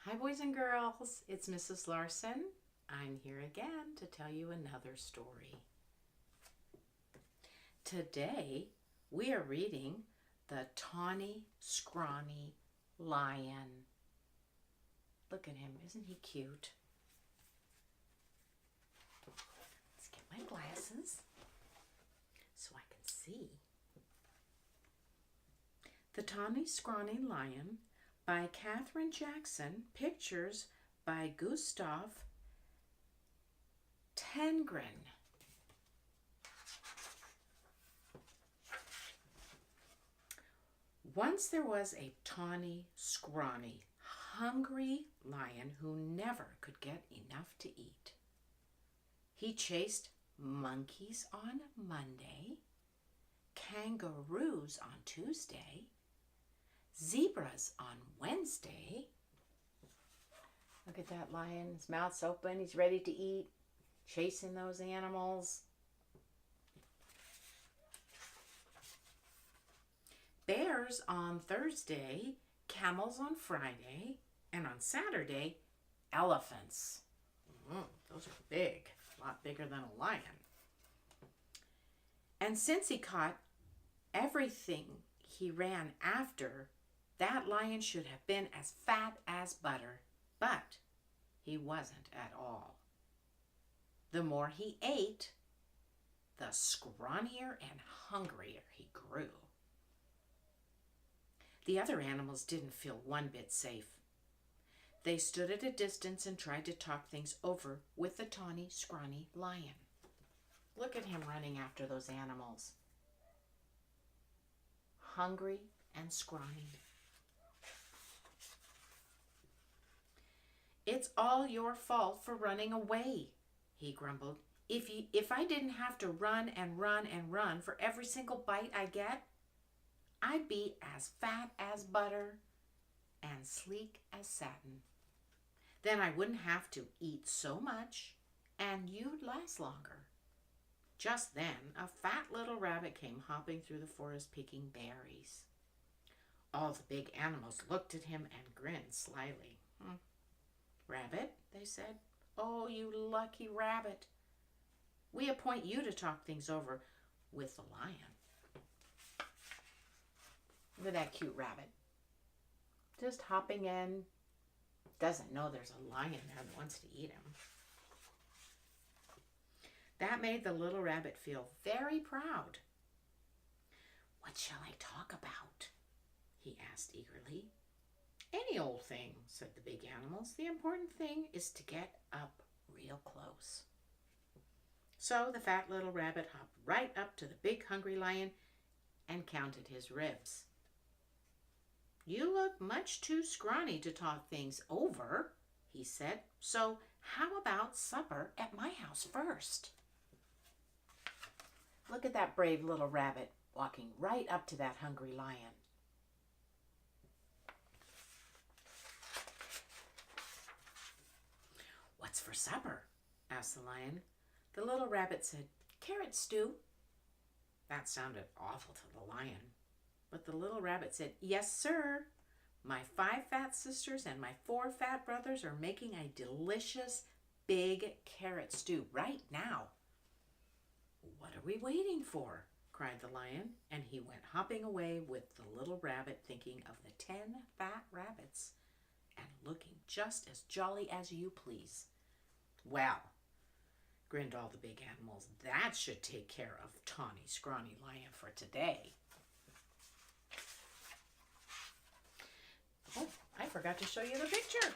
Hi, boys and girls. It's Mrs. Larsen. I'm here again to tell you another story. Today, we are reading The Tawny, Scrawny Lion. Look at him. Isn't he cute? Let's get my glasses so I can see. The Tawny, Scrawny Lion by Kathryn Jackson, pictures by Gustaf, Tenggren. Once there was a tawny, scrawny, hungry lion who never could get enough to eat. He chased monkeys on Monday, kangaroos on Tuesday, zebras on Wednesday. Look at that lion. His mouth's open. He's ready to eat. Chasing those animals. Bears on Thursday. Camels on Friday. And on Saturday, elephants. Those are big. A lot bigger than a lion. And since he caught everything he ran after, that lion should have been as fat as butter, but he wasn't at all. The more he ate, the scrawnier and hungrier he grew. The other animals didn't feel one bit safe. They stood at a distance and tried to talk things over with the tawny, scrawny lion. Look at him running after those animals. Hungry and scrawny. "It's all your fault for running away," he grumbled. If I didn't have to run and run and run for every single bite I get, I'd be as fat as butter and sleek as satin. Then I wouldn't have to eat so much and you'd last longer. Just then, a fat little rabbit came hopping through the forest picking berries. All the big animals looked at him and grinned slyly. "Rabbit," they said. "Oh, you lucky rabbit. We appoint you to talk things over with the lion." Look at that cute rabbit. Just hopping in. Doesn't know there's a lion there that wants to eat him. That made the little rabbit feel very proud. "What shall I talk about?" he asked eagerly. "Any old thing," said the big animals. "The important thing is to get up real close." So the fat little rabbit hopped right up to the big hungry lion and counted his ribs. "You look much too scrawny to talk things over," he said. "So how about supper at my house first?" Look at that brave little rabbit walking right up to that hungry lion. "What's for supper?" asked the lion. The little rabbit said, "Carrot stew." That sounded awful to the lion. But the little rabbit said, "Yes, sir. My 5 fat sisters and my 4 fat brothers are making a delicious big carrot stew right now." "What are we waiting for?" cried the lion, and he went hopping away with the little rabbit, thinking of the 10 fat rabbits and looking just as jolly as you please. "Well," grinned all the big animals, "that should take care of Tawny, Scrawny Lion for today." Oh, I forgot to show you the picture.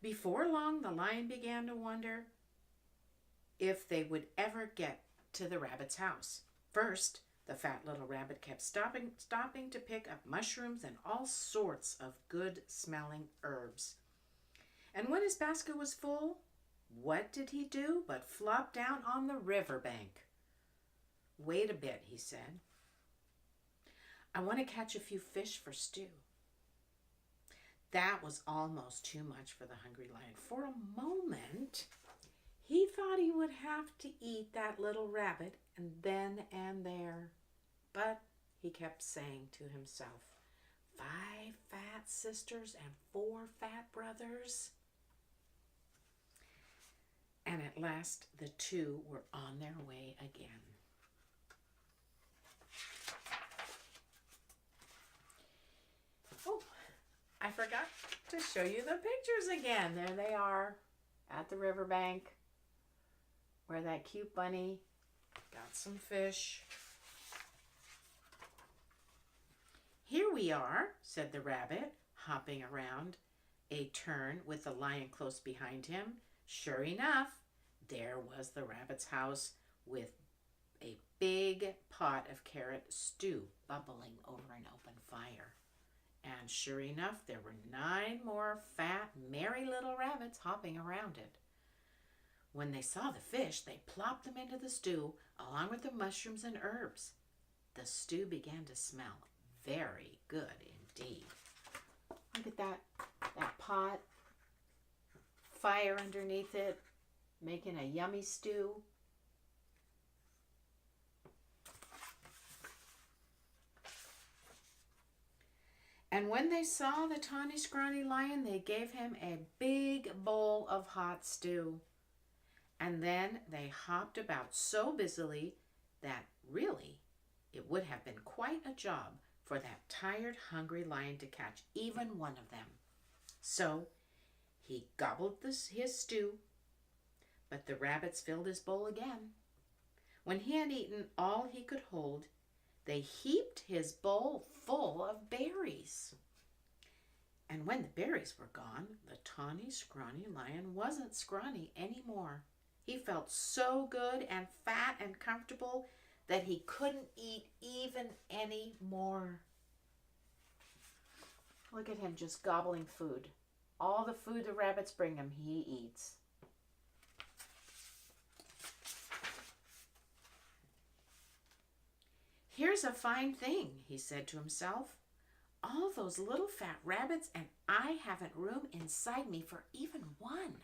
Before long, the lion began to wonder if they would ever get to the rabbit's house. First, the fat little rabbit kept stopping to pick up mushrooms and all sorts of good-smelling herbs. And when his basket was full, what did he do but flop down on the riverbank? "Wait a bit," he said. "I want to catch a few fish for stew." That was almost too much for the hungry lion. For a moment, He thought he would have to eat that little rabbit and then and there. But he kept saying to himself, 5 fat sisters and 4 fat brothers. And at last the 2 were on their way again. Oh, I forgot to show you the pictures again. There they are at the riverbank where that cute bunny got some fish. Here we are, said the rabbit, hopping around a turn with the lion close behind him. Sure enough, there was the rabbit's house with a big pot of carrot stew bubbling over an open fire. And sure enough, there were 9 more fat, merry little rabbits hopping around it. When they saw the fish, they plopped them into the stew along with the mushrooms and herbs. The stew began to smell very good indeed. Look at that pot, fire underneath it, making a yummy stew. And when they saw the tawny, scrawny lion, they gave him a big bowl of hot stew. And then they hopped about so busily that really it would have been quite a job for that tired, hungry lion to catch even one of them. So he gobbled his stew, but the rabbits filled his bowl again. When he had eaten all he could hold, they heaped his bowl full of berries. And when the berries were gone, the tawny, scrawny lion wasn't scrawny anymore. He felt so good and fat and comfortable that he couldn't eat even any more. Look at him just gobbling food. All the food the rabbits bring him, he eats. Here's a fine thing, he said to himself. All those little fat rabbits, and I haven't room inside me for even one.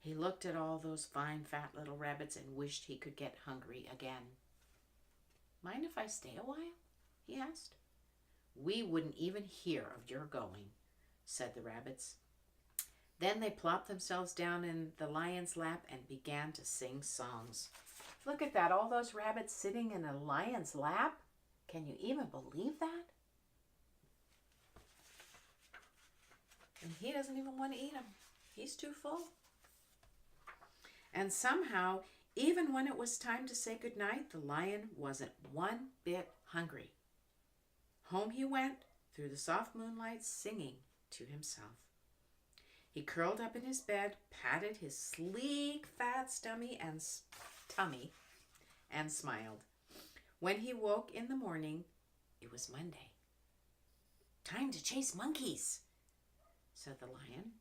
He looked at all those fine fat little rabbits and wished he could get hungry again. Mind if I stay a while? He asked. We wouldn't even hear of your going, said the rabbits. Then they plopped themselves down in the lion's lap and began to sing songs. Look at that, all those rabbits sitting in a lion's lap. Can you even believe that? And he doesn't even want to eat them. He's too full. And somehow, even when it was time to say goodnight, the lion wasn't one bit hungry. Home he went through the soft moonlight, singing to himself. He curled up in his bed, patted his sleek, fat tummy and smiled. When he woke in the morning, it was Monday. Time to chase monkeys, said the lion.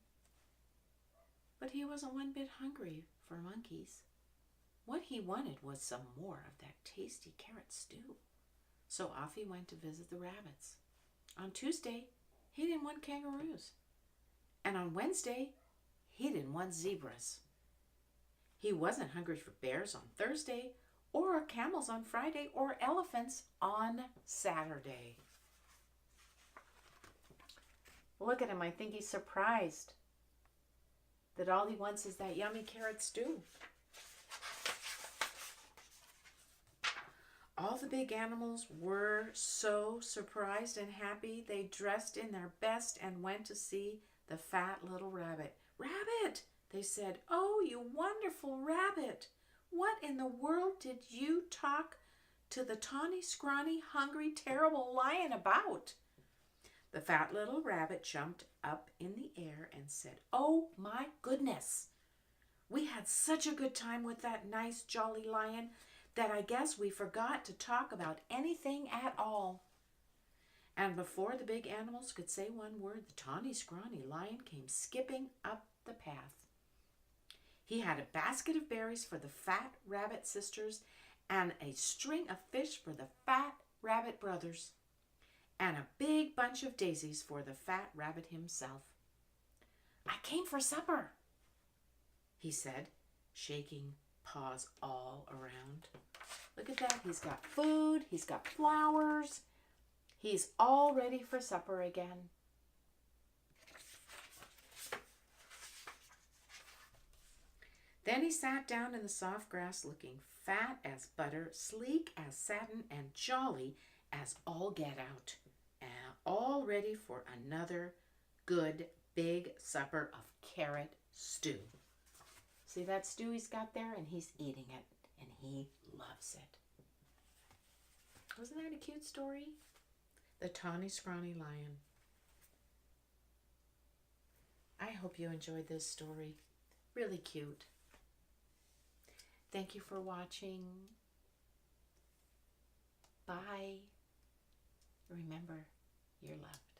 But he wasn't one bit hungry for monkeys. What he wanted was some more of that tasty carrot stew. So off he went to visit the rabbits. On Tuesday, he didn't want kangaroos. And on Wednesday, he didn't want zebras. He wasn't hungry for bears on Thursday, or camels on Friday, or elephants on Saturday. Look at him. I think he's surprised that all he wants is that yummy carrot stew. All the big animals were so surprised and happy, they dressed in their best and went to see the fat little rabbit. Rabbit, they said, oh, you wonderful rabbit. What in the world did you talk to the tawny, scrawny, hungry, terrible lion about? The fat little rabbit jumped up in the air and said, oh my goodness. We had such a good time with that nice, jolly lion that I guess we forgot to talk about anything at all. And before the big animals could say one word, the tawny, scrawny lion came skipping up the path. He had a basket of berries for the fat rabbit sisters and a string of fish for the fat rabbit brothers and a big bunch of daisies for the fat rabbit himself. I came for supper, he said, shaking paws all around. Look at that. He's got food. He's got flowers. He's all ready for supper again. Then he sat down in the soft grass looking fat as butter, sleek as satin, and jolly as all get out, and all ready for another good big supper of carrot stew. See that stew he's got there? And he's eating it, and he loves it. Wasn't that a cute story? The Tawny, Scrawny Lion. I hope you enjoyed this story. Really cute. Thank you for watching. Bye. Remember, you're loved.